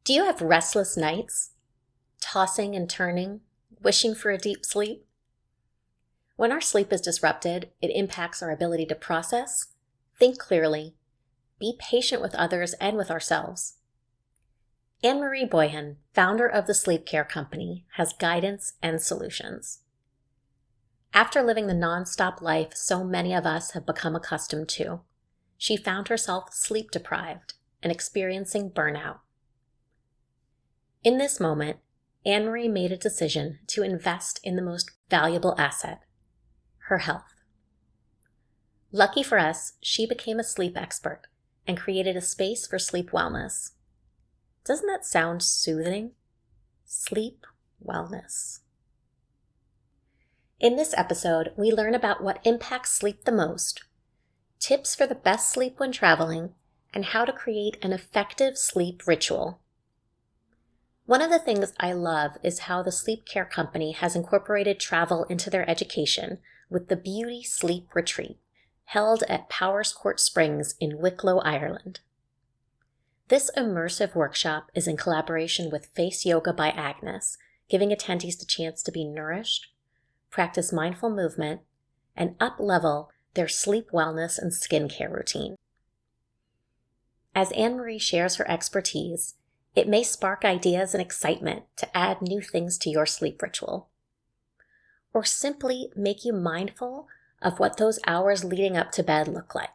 Do you have restless nights, tossing and turning, wishing for a deep sleep? When our sleep is disrupted, it impacts our ability to process, think clearly, be patient with others and with ourselves. Anne-Marie Boyhan, founder of the Sleep Care Company, has guidance and solutions. After living the nonstop life so many of us have become accustomed to, she found herself sleep deprived and experiencing burnout. In this moment, Anne-Marie made a decision to invest in the most valuable asset, her health. Lucky for us, she became a sleep expert and created a space for sleep wellness. Doesn't that sound soothing? Sleep wellness. In this episode, we learn about what impacts sleep the most, tips for the best sleep when traveling, and how to create an effective sleep ritual. One of the things I love is how the Sleep Care Company has incorporated travel into their education with the Beauty Sleep Retreat, held at Powerscourt Springs in Wicklow, Ireland. This immersive workshop is in collaboration with Face Yoga by Agnes, giving attendees the chance to be nourished, practice mindful movement, and up-level their sleep wellness and skincare routine. As Anne-Marie shares her expertise, it may spark ideas and excitement to add new things to your sleep ritual, or simply make you mindful of what those hours leading up to bed look like.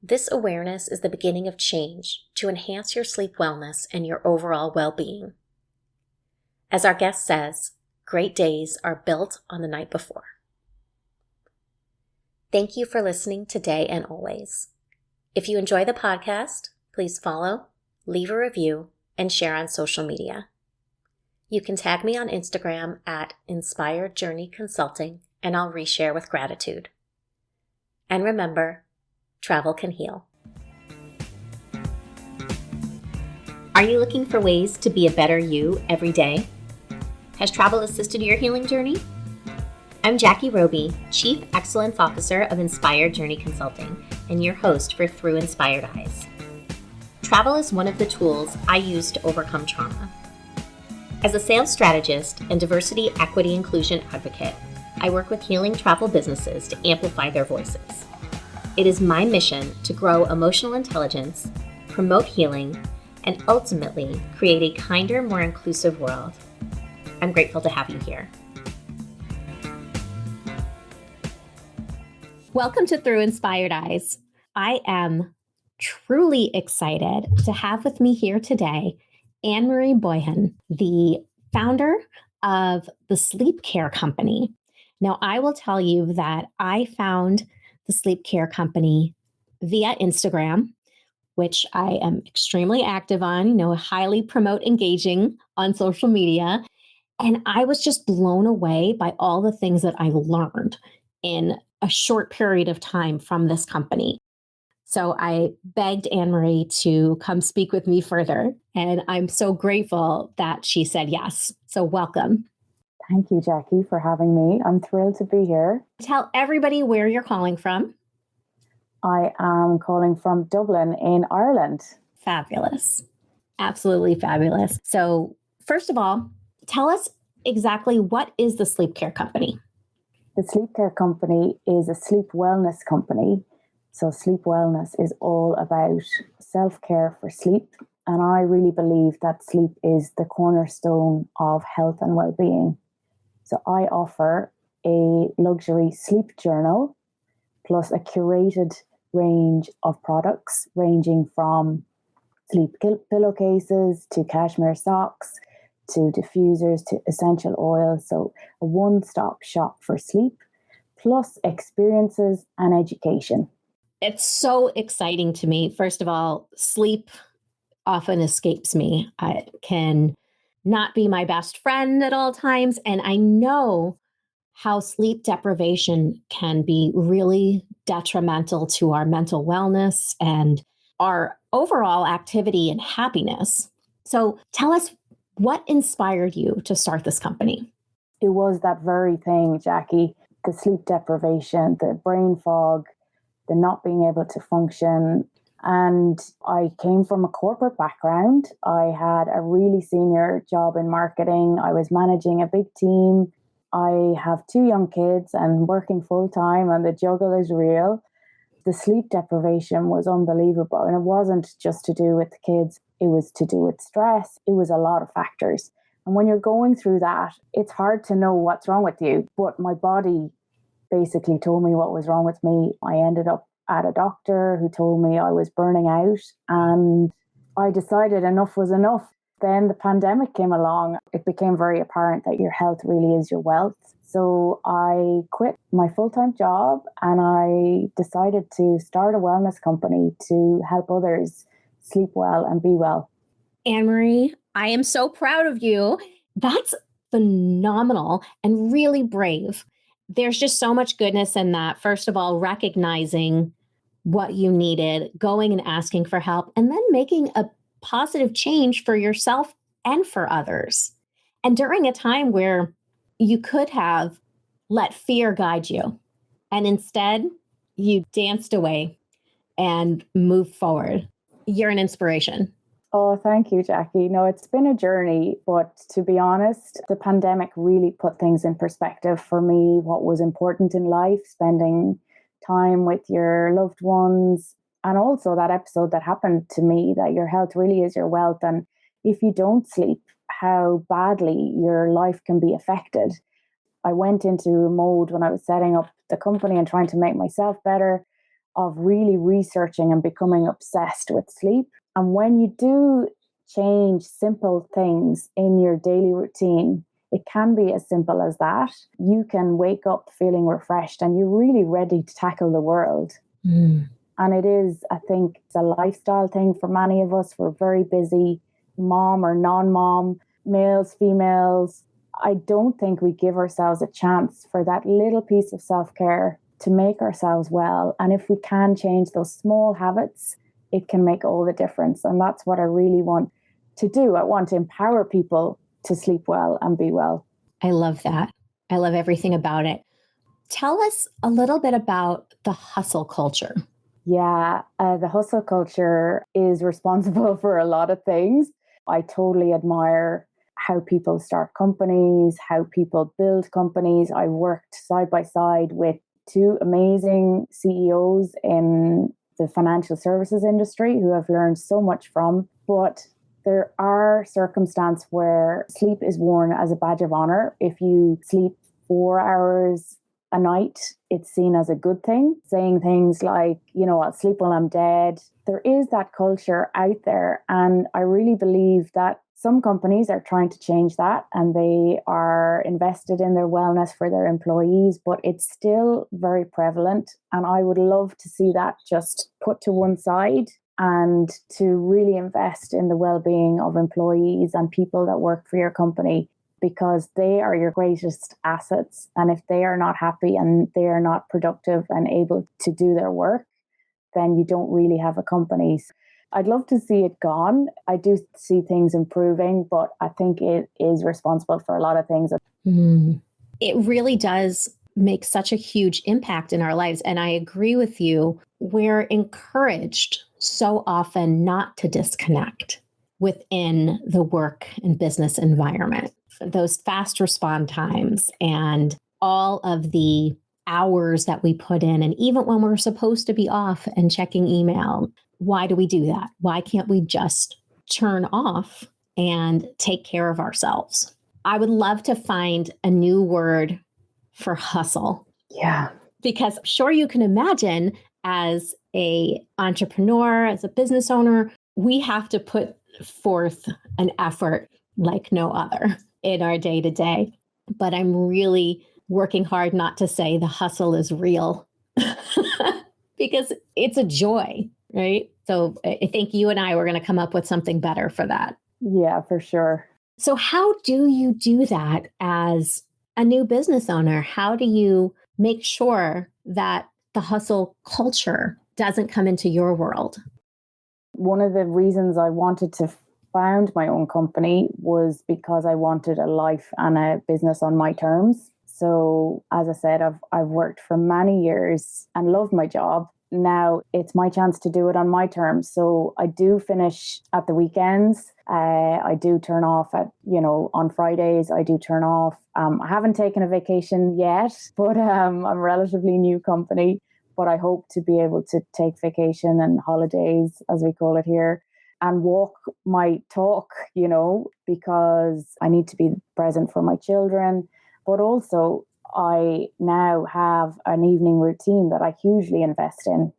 This awareness is the beginning of change to enhance your sleep wellness and your overall well-being. As our guest says, great days are built on the night before. Thank you for listening today and always. If you enjoy the podcast, please follow, leave a review, and share on social media. You can tag me on Instagram at Inspired Journey Consulting, and I'll reshare with gratitude. And remember, travel can heal. Are you looking for ways to be a better you every day? Has travel assisted your healing journey? I'm Jackie Roby, Chief Excellence Officer of Inspired Journey Consulting, and your host for Through Inspired Eyes. Travel is one of the tools I use to overcome trauma. As a sales strategist and diversity, equity, inclusion advocate, I work with healing travel businesses to amplify their voices. It is my mission to grow emotional intelligence, promote healing, and ultimately create a kinder, more inclusive world. I'm grateful to have you here. Welcome to Through Inspired Eyes. I am truly excited to have with me here today Anne-Marie Boyhan, the founder of the Sleep Care Company. Now, I will tell you that I found the Sleep Care Company via Instagram, which I am extremely active on, highly promote engaging on social media. And I was just blown away by all the things that I learned in a short period of time from this company. So I begged Anne-Marie to come speak with me further, and I'm so grateful that she said yes. So welcome. Thank you, Jackie, for having me. I'm thrilled to be here. Tell everybody where you're calling from. I am calling from Dublin in Ireland. Fabulous. Absolutely fabulous. So first of all, tell us exactly what is the Sleep Care Company? The Sleep Care Company is a sleep wellness company. So sleep wellness is all about self-care for sleep. And I really believe that sleep is the cornerstone of health and well-being. So I offer a luxury sleep journal plus a curated range of products ranging from sleep pillowcases to cashmere socks to diffusers to essential oils. So a one-stop shop for sleep plus experiences and education. It's so exciting to me. First of all, sleep often escapes me. It can not be my best friend at all times. And I know how sleep deprivation can be really detrimental to our mental wellness and our overall activity and happiness. So tell us, what inspired you to start this company? It was that very thing, Jackie, the sleep deprivation, the brain fog, the not being able to function. And I came from a corporate background. I had a really senior job in marketing. I was managing a big team. I have 2 young kids and working full time, and the juggle is real. The sleep deprivation was unbelievable. And it wasn't just to do with the kids, it was to do with stress. It was a lot of factors. And when you're going through that, it's hard to know what's wrong with you. But my body basically told me what was wrong with me. I ended up at a doctor who told me I was burning out, and I decided enough was enough. Then the pandemic came along. It became very apparent that your health really is your wealth. So I quit my full-time job and I decided to start a wellness company to help others sleep well and be well. Anne-Marie, I am so proud of you. That's phenomenal and really brave. There's just so much goodness in that. First of all, recognizing what you needed, going and asking for help, and then making a positive change for yourself and for others. And during a time where you could have let fear guide you, and instead you danced away and moved forward. You're an inspiration. Oh, thank you, Jackie. No, it's been a journey, but to be honest, the pandemic really put things in perspective for me, what was important in life, spending time with your loved ones, and also that episode that happened to me, that your health really is your wealth. And if you don't sleep, how badly your life can be affected. I went into a mode when I was setting up the company and trying to make myself better, of really researching and becoming obsessed with sleep. And when you do change simple things in your daily routine, it can be as simple as that. You can wake up feeling refreshed and you're really ready to tackle the world. And it is, I think, it's a lifestyle thing for many of us. We're very busy, mom or non-mom, males, females. I don't think we give ourselves a chance for that little piece of self-care to make ourselves well. And if we can change those small habits, it can make all the difference. And that's what I really want to do. I want to empower people to sleep well and be well. I love that. I love everything about it. Tell us a little bit about the hustle culture. Yeah, the hustle culture is responsible for a lot of things. I totally admire how people start companies, how people build companies. I worked side by side with 2 amazing CEOs in the financial services industry who I've learned so much from. But there are circumstances where sleep is worn as a badge of honor. If you sleep 4 hours a night, it's seen as a good thing. Saying things like, I'll sleep while I'm dead. There is that culture out there. And I really believe that some companies are trying to change that and they are invested in their wellness for their employees, but it's still very prevalent. And I would love to see that just put to one side and to really invest in the well-being of employees and people that work for your company, because they are your greatest assets. And if they are not happy and they are not productive and able to do their work, then you don't really have a company. I'd love to see it gone. I do see things improving, but I think it is responsible for a lot of things. It really does make such a huge impact in our lives. And I agree with you. We're encouraged so often not to disconnect within the work and business environment. Those fast respond times and all of the hours that we put in, and even when we're supposed to be off and checking email, why do we do that? Why can't we just turn off and take care of ourselves? I would love to find a new word for hustle. Yeah. Because sure, you can imagine as a entrepreneur, as a business owner, we have to put forth an effort like no other in our day to day. But I'm really working hard not to say the hustle is real because it's a joy, right? So I think you and I were going to come up with something better for that. Yeah, for sure. So how do you do that as a new business owner? How do you make sure that the hustle culture doesn't come into your world? One of the reasons I wanted to found my own company was because I wanted a life and a business on my terms. So as I said, I've worked for many years and loved my job, now it's my chance to do it on my terms. So I do finish at the weekends. I do turn off on Fridays. I do turn off. I haven't taken a vacation yet, but I'm a relatively new company. But I hope to be able to take vacation and holidays, as we call it here, and walk my talk, because I need to be present for my children. But also, I now have an evening routine that I hugely invest in.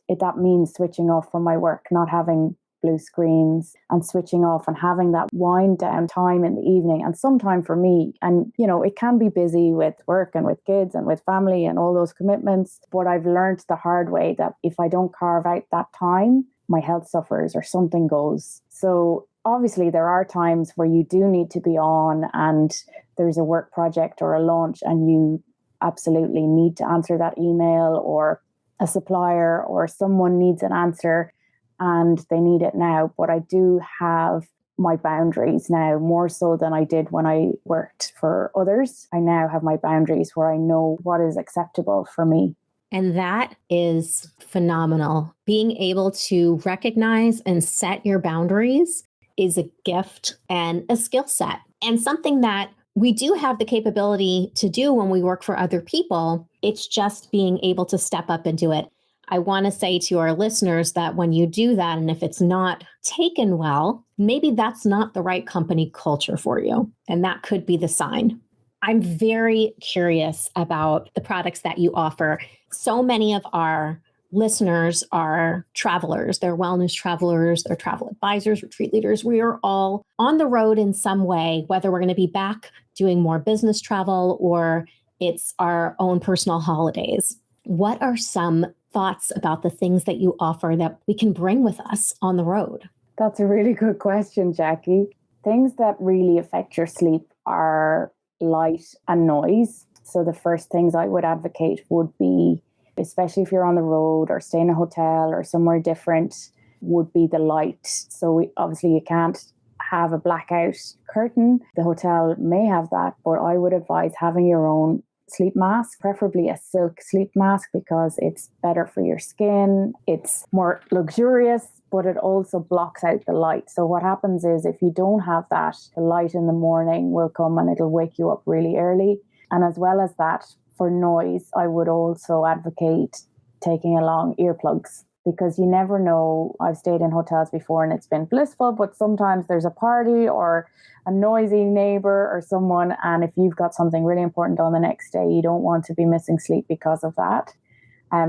That means switching off from my work, not having blue screens, and switching off and having that wind down time in the evening and some time for me. And, it can be busy with work and with kids and with family and all those commitments. But I've learned the hard way that if I don't carve out that time, my health suffers or something goes. So obviously there are times where you do need to be on and there's a work project or a launch and you absolutely need to answer that email, or a supplier or someone needs an answer and they need it now. But I do have my boundaries now, more so than I did when I worked for others. I now have my boundaries where I know what is acceptable for me. And that is phenomenal. Being able to recognize and set your boundaries is a gift and a skill set, and something that we do have the capability to do when we work for other people. It's just being able to step up and do it. I want to say to our listeners that when you do that, and if it's not taken well, maybe that's not the right company culture for you. And that could be the sign. I'm very curious about the products that you offer. So many of our listeners are travelers. They're wellness travelers, they're travel advisors, retreat leaders. We are all on the road in some way, whether we're going to be back doing more business travel or it's our own personal holidays. What are some thoughts about the things that you offer that we can bring with us on the road? That's a really good question, Jackie. Things that really affect your sleep are light and noise. So the first things I would advocate would be, especially if you're on the road or stay in a hotel or somewhere different, would be the light. So obviously you can't have a blackout curtain. The hotel may have that, but I would advise having your own sleep mask, preferably a silk sleep mask, because it's better for your skin. It's more luxurious, but it also blocks out the light. So what happens is if you don't have that, the light in the morning will come and it'll wake you up really early. And as well as that, for noise, I would also advocate taking along earplugs, because you never know. I've stayed in hotels before and it's been blissful, but sometimes there's a party or a noisy neighbor or someone, and if you've got something really important on the next day, you don't want to be missing sleep because of that.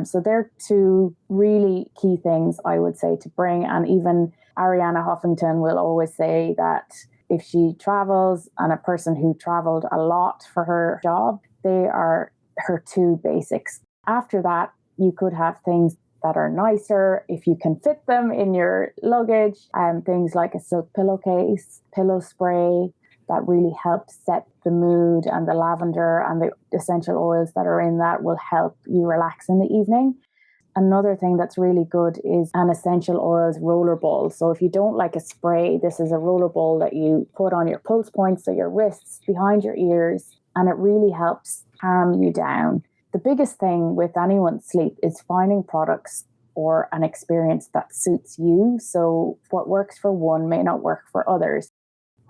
So they're two really key things I would say to bring. And even Arianna Huffington will always say that if she travels, and a person who traveled a lot for her job, they are her two basics. After that, you could have things that are nicer if you can fit them in your luggage, things like a silk pillowcase, pillow spray that really helps set the mood, and the lavender and the essential oils that are in that will help you relax in the evening. Another thing that's really good is an essential oils roller ball. So if you don't like a spray, this is a roller ball that you put on your pulse points, so your wrists, behind your ears, and it really helps calm you down. The biggest thing with anyone's sleep is finding products or an experience that suits you. So what works for one may not work for others.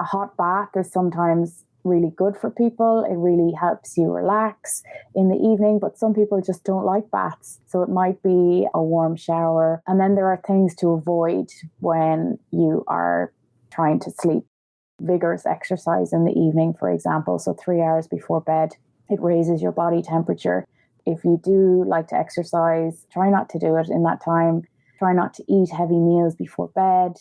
A hot bath is sometimes really good for people. It really helps you relax in the evening, but some people just don't like baths. So it might be a warm shower. And then there are things to avoid when you are trying to sleep. Vigorous exercise in the evening, for example. So 3 hours before bed, it raises your body temperature. If you do like to exercise, try not to do it in that time. Try not to eat heavy meals before bed.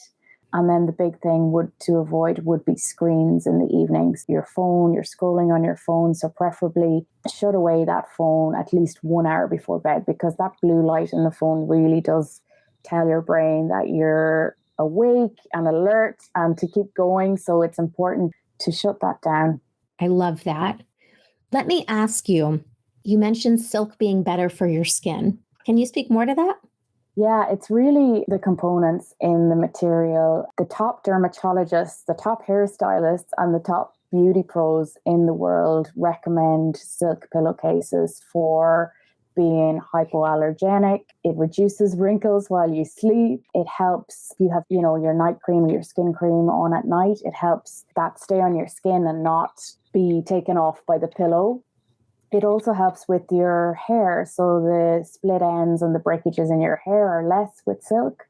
And then the big thing to avoid would be screens in the evenings. Your phone, you're scrolling on your phone. So preferably shut away that phone at least 1 hour before bed, because that blue light in the phone really does tell your brain that you're awake and alert and to keep going. So it's important to shut that down. I love that. Let me ask you, you mentioned silk being better for your skin. Can you speak more to that? Yeah, it's really the components in the material. The top dermatologists, the top hairstylists, and the top beauty pros in the world recommend silk pillowcases for being hypoallergenic. It reduces wrinkles while you sleep. It helps you have, your night cream or your skin cream on at night. It helps that stay on your skin and not be taken off by the pillow. It also helps with your hair. So the split ends and the breakages in your hair are less with silk.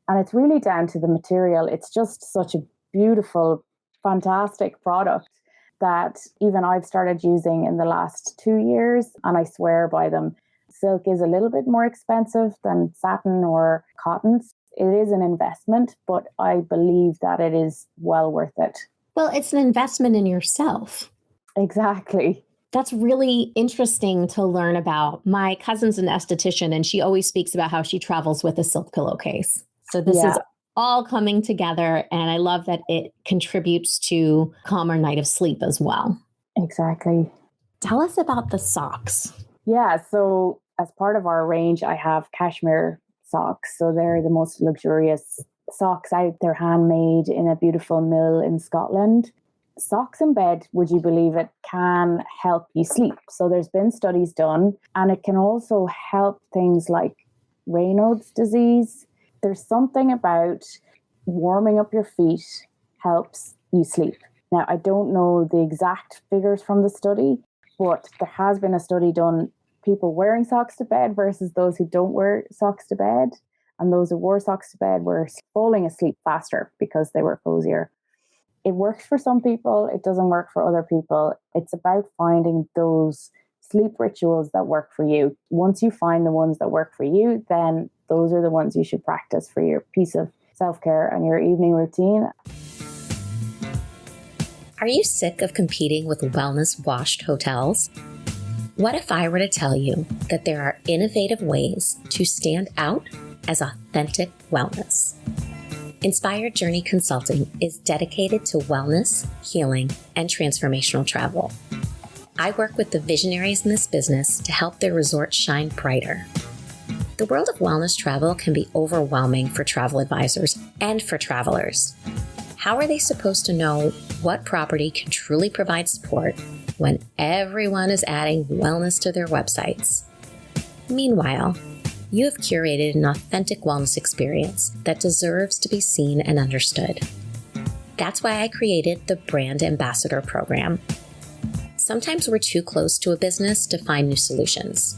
And it's really down to the material. It's just such a beautiful, fantastic product that even I've started using in the last 2 years, and I swear by them. Silk is a little bit more expensive than satin or cotton. It is an investment, but I believe that it is well worth it. Well, it's an investment in yourself. Exactly. That's really interesting to learn about. My cousin's an esthetician, and she always speaks about how she travels with a silk pillowcase. So this is all coming together, and I love that it contributes to calmer night of sleep as well. Exactly. Tell us about the socks. Yeah, so as part of our range, I have cashmere socks. So they're the most luxurious socks out. They're handmade in a beautiful mill in Scotland. Socks in bed, would you believe it, can help you sleep. So there's been studies done, and it can also help things like Raynaud's disease. There's something about warming up your feet helps you sleep. Now, I don't know the exact figures from the study, but there has been a study done, people wearing socks to bed versus those who don't wear socks to bed. And those who wore socks to bed were falling asleep faster because they were cozier. It works for some people. It doesn't work for other people. It's about finding those sleep rituals that work for you. Once you find the ones that work for you, then those are the ones you should practice for your piece of self-care and your evening routine. Are you sick of competing with wellness-washed hotels? What if I were to tell you that there are innovative ways to stand out as authentic wellness? Inspired Journey Consulting is dedicated to wellness, healing, and transformational travel. I work with the visionaries in this business to help their resorts shine brighter. The world of wellness travel can be overwhelming for travel advisors and for travelers. How are they supposed to know what property can truly provide support when everyone is adding wellness to their websites? Meanwhile, you have curated an authentic wellness experience that deserves to be seen and understood. That's why I created the Brand Ambassador Program. Sometimes we're too close to a business to find new solutions.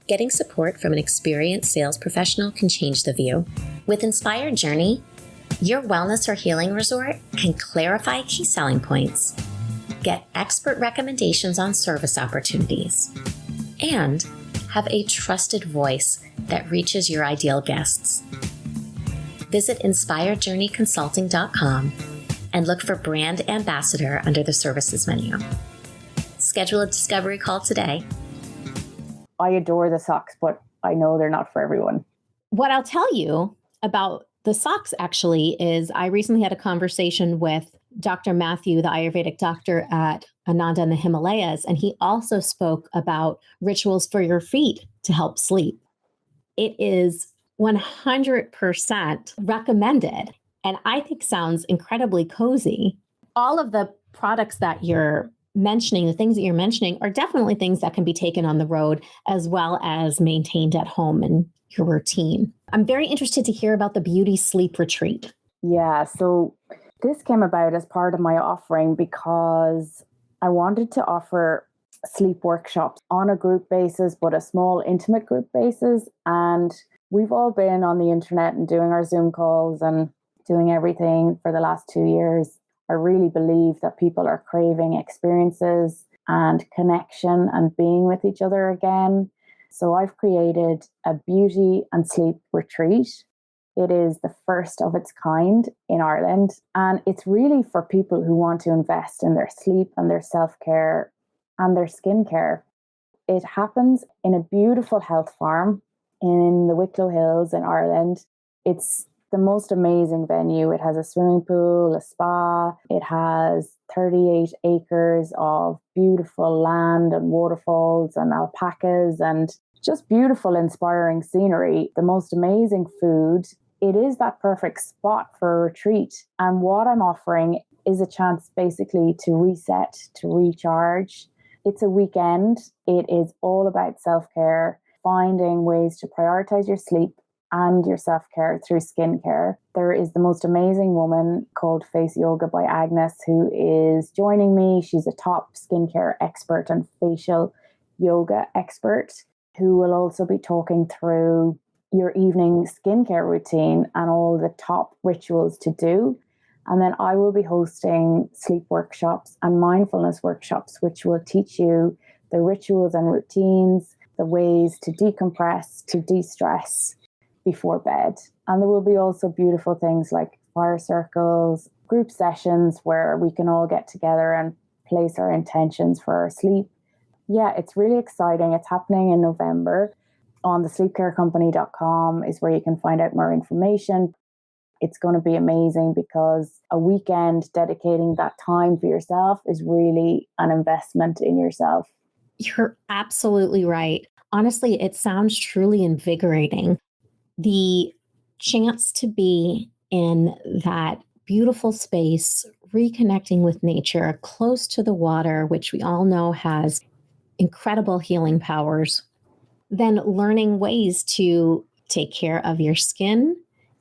Getting support from an experienced sales professional can change the view. With Inspired Journey, your wellness or healing resort can clarify key selling points, get expert recommendations on service opportunities, and have a trusted voice that reaches your ideal guests. Visit inspiredjourneyconsulting.com and look for Brand Ambassador under the services menu. Schedule a discovery call today. I adore the socks, but I know they're not for everyone. What I'll tell you about the socks actually is I recently had a conversation with Dr. Matthew, the Ayurvedic doctor at Ananda in the Himalayas, and he also spoke about rituals for your feet to help sleep. It is 100% recommended, and I think sounds incredibly cozy. All of the products that you're mentioning, the things that you're mentioning are definitely things that can be taken on the road as well as maintained at home in your routine. I'm very interested to hear about the Beauty Sleep Retreat. Yeah, so this came about as part of my offering because I wanted to offer sleep workshops on a group basis, but a small intimate group basis. And we've all been on the internet and doing our Zoom calls and doing everything for the last 2 years. I really believe that people are craving experiences and connection and being with each other again. So I've created a beauty and sleep retreat. It is the first of its kind in Ireland. And it's really for people who want to invest in their sleep and their self-care and their skincare. It happens in a beautiful health farm in the Wicklow Hills in Ireland. It's the most amazing venue. It has a swimming pool, a spa. It has 38 acres of beautiful land and waterfalls and alpacas and just beautiful, inspiring scenery. The most amazing food. It is that perfect spot for a retreat. And what I'm offering is a chance basically to reset, to recharge. It's a weekend. It is all about self-care. finding ways to prioritize your sleep and your self-care through skincare. There is the most amazing woman called Face Yoga by Agnes who is joining me. She's a top skincare expert and facial yoga expert who will also be talking through your evening skincare routine and all the top rituals to do. And then I will be hosting sleep workshops and mindfulness workshops, which will teach you the rituals and routines, the ways to decompress, to de-stress before bed. And there will be also beautiful things like fire circles, group sessions where we can all get together and place our intentions for our sleep. Yeah, it's really exciting. It's happening in November. On the sleepcarecompany.com is where you can find out more information. It's going to be amazing because a weekend dedicating that time for yourself is really an investment in yourself. You're absolutely right. Honestly, it sounds truly invigorating. The chance to be in that beautiful space, reconnecting with nature, close to the water, which we all know has incredible healing powers, then learning ways to take care of your skin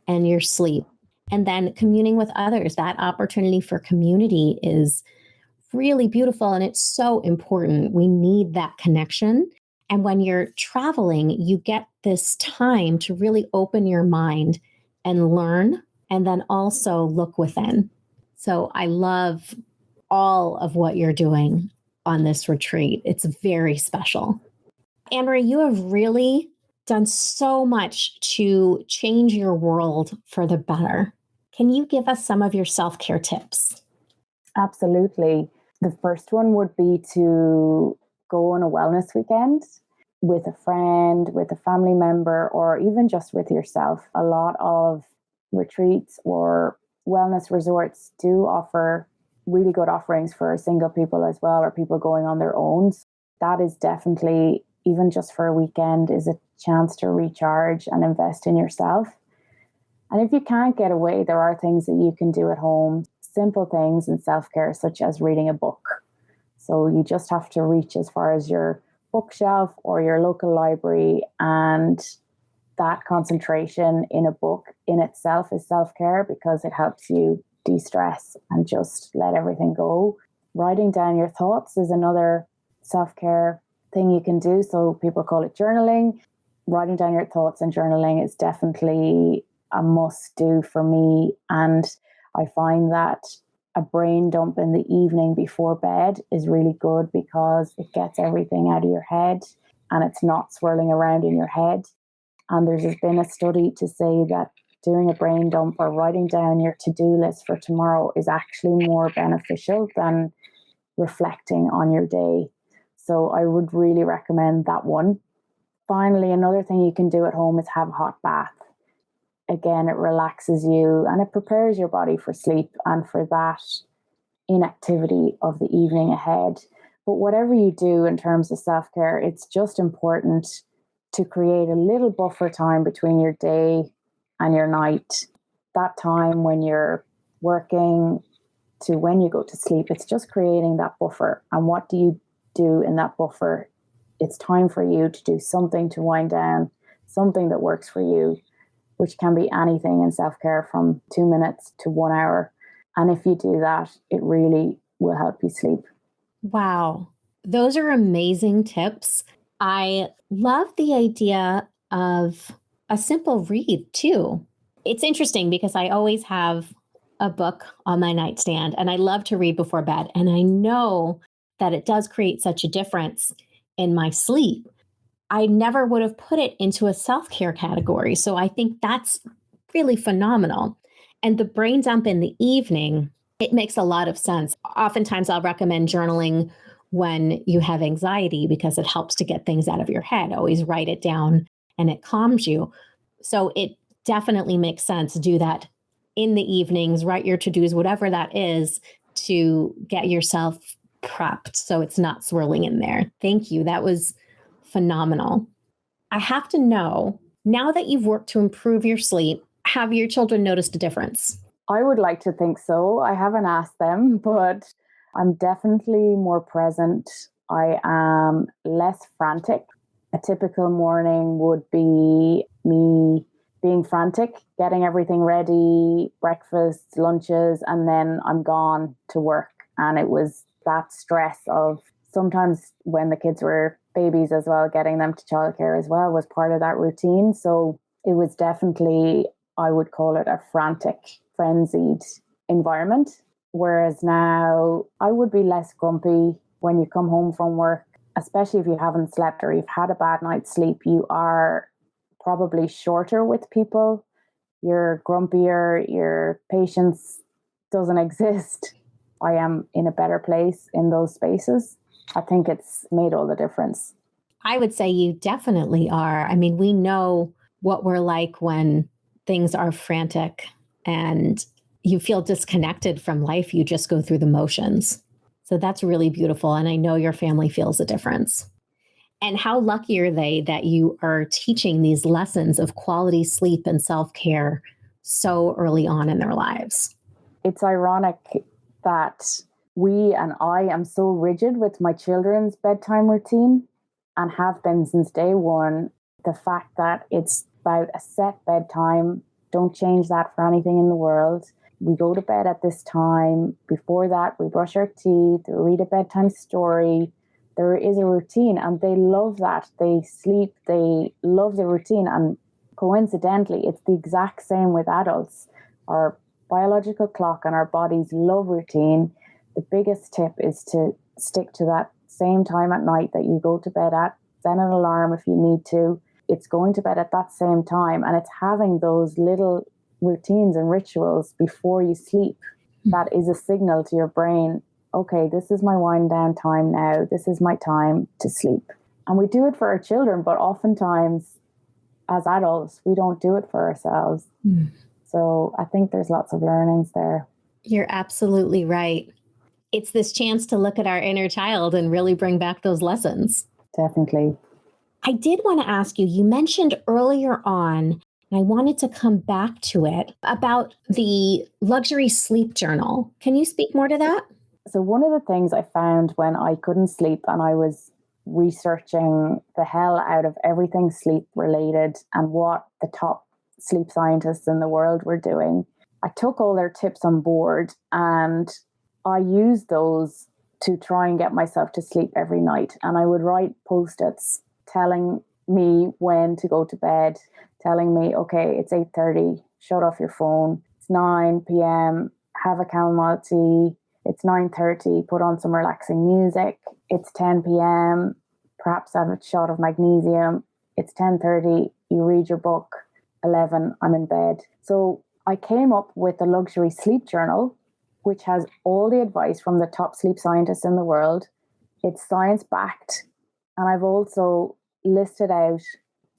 and your sleep, and then communing with others. That opportunity for community is really beautiful and it's so important. We need that connection. And when you're traveling, you get this time to really open your mind and learn, and then also look within. So I love all of what you're doing on this retreat. It's very special. Anne-Marie, you have really done so much to change your world for the better. Can you give us some of your self-care tips? Absolutely. The first one would be to go on a wellness weekend with a friend, with a family member, or even just with yourself. A lot of retreats or wellness resorts do offer really good offerings for single people as well, or people going on their own. That is definitely, even just for a weekend, is a chance to recharge and invest in yourself. And if you can't get away, there are things that you can do at home, simple things in self-care, such as reading a book. So you just have to reach as far as your bookshelf or your local library, and that concentration in a book in itself is self-care because it helps you de-stress and just let everything go. Writing down your thoughts is another self-care thing you can do. So people call it journaling. Writing down your thoughts and journaling is definitely a must do for me. And I find that a brain dump in the evening before bed is really good because it gets everything out of your head and it's not swirling around in your head. And there's been a study to say that doing a brain dump or writing down your to-do list for tomorrow is actually more beneficial than reflecting on your day. So I would really recommend that one. Finally, another thing you can do at home is have a hot bath. Again, it relaxes you and it prepares your body for sleep and for that inactivity of the evening ahead. But whatever you do in terms of self-care, it's just important to create a little buffer time between your day and your night. That time when you're working to when you go to sleep, it's just creating that buffer. And what do you do in that buffer? It's time for you to do something to wind down, something that works for you, which can be anything in self-care from 2 minutes to 1 hour. And if you do that, it really will help you sleep. Wow. Those are amazing tips. I love the idea of a simple read too. It's interesting because I always have a book on my nightstand and I love to read before bed. And I know that it does create such a difference in my sleep. I never would have put it into a self-care category. So I think that's really phenomenal. And the brain dump in the evening, it makes a lot of sense. Oftentimes I'll recommend journaling when you have anxiety because it helps to get things out of your head. Always write it down and it calms you. So it definitely makes sense to do that in the evenings, write your to-dos, whatever that is, to get yourself prepped so it's not swirling in there. Thank you. That was phenomenal. I have to know, now that you've worked to improve your sleep, have your children noticed a difference? I would like to think so. I haven't asked them, but I'm definitely more present. I am less frantic. A typical morning would be me being frantic, getting everything ready, breakfast, lunches, and then I'm gone to work. And it was that stress of sometimes when the kids were babies as well, getting them to childcare as well was part of that routine. So it was definitely, I would call it a frantic, frenzied environment. Whereas now I would be less grumpy when you come home from work, especially if you haven't slept or you've had a bad night's sleep. You are probably shorter with people. You're grumpier, your patience doesn't exist. I am in a better place in those spaces. I think it's made all the difference. I would say you definitely are. I mean, we know what we're like when things are frantic and you feel disconnected from life. You just go through the motions. So that's really beautiful. And I know your family feels a difference. And how lucky are they that you are teaching these lessons of quality sleep and self-care so early on in their lives? It's ironic that I am so rigid with my children's bedtime routine and have been since day one. The fact that it's about a set bedtime, don't change that for anything in the world. We go to bed at this time. Before that, we brush our teeth, we read a bedtime story. There is a routine and they love that. They sleep, they love the routine. And coincidentally, it's the exact same with adults. Our biological clock and our bodies love routine. The biggest tip is to stick to that same time at night that you go to bed at. Set an alarm if you need to. It's going to bed at that same time. And it's having those little routines and rituals before you sleep. That is a signal to your brain, okay, this is my wind down time now. This is my time to sleep. And we do it for our children, but oftentimes as adults, we don't do it for ourselves. So I think there's lots of learnings there. You're absolutely right. It's this chance to look at our inner child and really bring back those lessons. Definitely. I did want to ask you, you mentioned earlier on, and I wanted to come back to it, about the luxury sleep journal. Can you speak more to that? So one of the things I found when I couldn't sleep and I was researching the hell out of everything sleep related and what the top sleep scientists in the world were doing, I took all their tips on board and I used those to try and get myself to sleep every night. And I would write post-its telling me when to go to bed, telling me, okay, it's 8:30, shut off your phone. It's 9 p.m., have a chamomile tea. It's 9:30, put on some relaxing music. It's 10 p.m., perhaps have a shot of magnesium. It's 10:30, you read your book. 11, I'm in bed. So I came up with a luxury sleep journal, which has all the advice from the top sleep scientists in the world. It's science-backed. And I've also listed out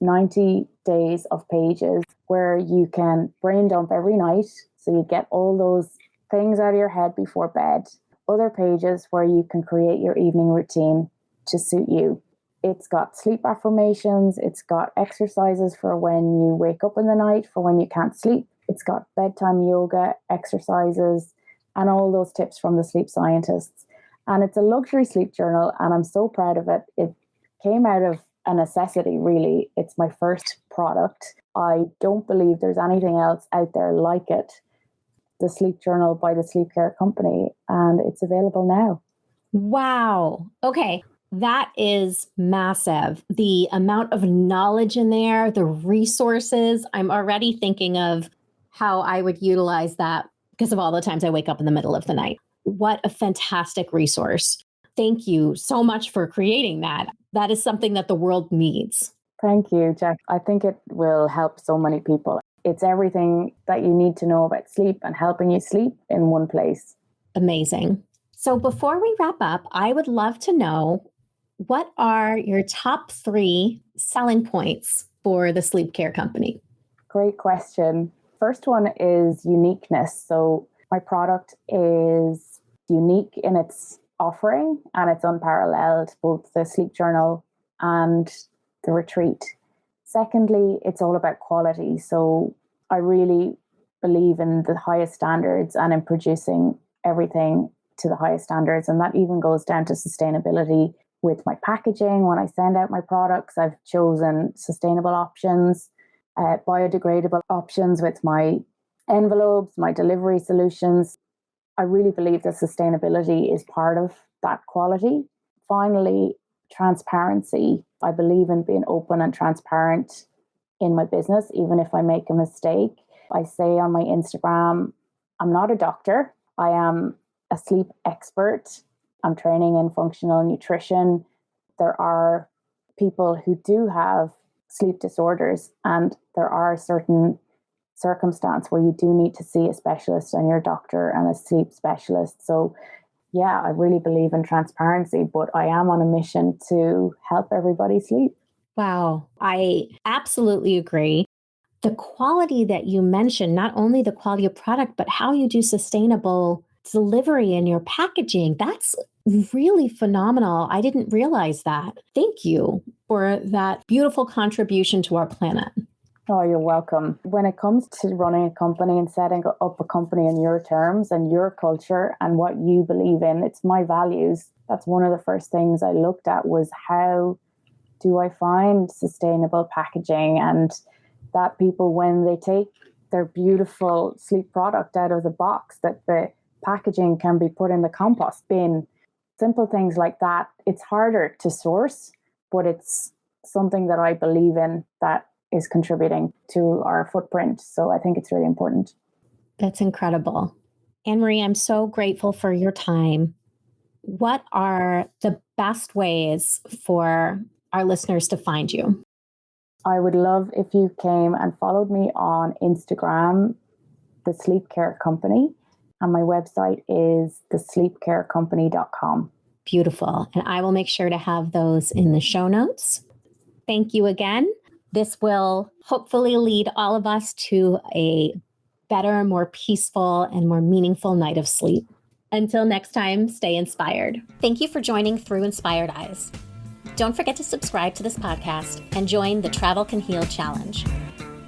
90 days of pages where you can brain dump every night. So you get all those things out of your head before bed. Other pages where you can create your evening routine to suit you. It's got sleep affirmations. It's got exercises for when you wake up in the night, for when you can't sleep. It's got bedtime yoga exercises and all those tips from the sleep scientists. And it's a luxury sleep journal, and I'm so proud of it. It came out of a necessity, really. It's my first product. I don't believe there's anything else out there like it. The Sleep Journal by the Sleep Care Company, and it's available now. Wow. Okay. That is massive. The amount of knowledge in there, the resources. I'm already thinking of how I would utilize that because of all the times I wake up in the middle of the night. What a fantastic resource. Thank you so much for creating that. That is something that the world needs. Thank you, Jack. I think it will help so many people. It's everything that you need to know about sleep and helping you sleep in one place. Amazing. So before we wrap up, I would love to know, what are your top 3 selling points for the Sleep Care Company? Great question. First one is uniqueness. So my product is unique in its offering and it's unparalleled, both the sleep journal and the retreat. Secondly, it's all about quality. So I really believe in the highest standards and in producing everything to the highest standards. And that even goes down to sustainability, with my packaging. When I send out my products, I've chosen sustainable options, biodegradable options with my envelopes, my delivery solutions. I really believe that sustainability is part of that quality. Finally, transparency. I believe in being open and transparent in my business, even if I make a mistake. I say on my Instagram, I'm not a doctor. I am a sleep expert. I'm training in functional nutrition. There are people who do have sleep disorders, and there are certain circumstances where you do need to see a specialist and your doctor and a sleep specialist. So yeah, I really believe in transparency, but I am on a mission to help everybody sleep. Wow, I absolutely agree. The quality that you mentioned, not only the quality of product, but how you do sustainable delivery in your packaging, that's really phenomenal. I didn't realize that. Thank you for that beautiful contribution to our planet. Oh, you're welcome. When it comes to running a company and setting up a company in your terms and your culture and what you believe in, it's my values. That's one of the first things I looked at was how do I find sustainable packaging, and that people, when they take their beautiful sleep product out of the box, that the packaging can be put in the compost bin. Simple things like that. It's harder to source, but it's something that I believe in that is contributing to our footprint. So I think it's really important. That's incredible. Anne-Marie, I'm so grateful for your time. What are the best ways for our listeners to find you? I would love if you came and followed me on Instagram, The Sleep Care Company, and my website is thesleepcarecompany.com. Beautiful. And I will make sure to have those in the show notes. Thank you again. This will hopefully lead all of us to a better, more peaceful, and more meaningful night of sleep. Until next time, stay inspired. Thank you for joining Through Inspired Eyes. Don't forget to subscribe to this podcast and join the Travel Can Heal Challenge.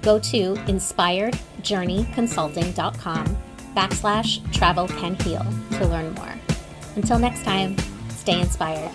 Go to inspiredjourneyconsulting.com/travelcanheal to learn more. Until next time, stay inspired.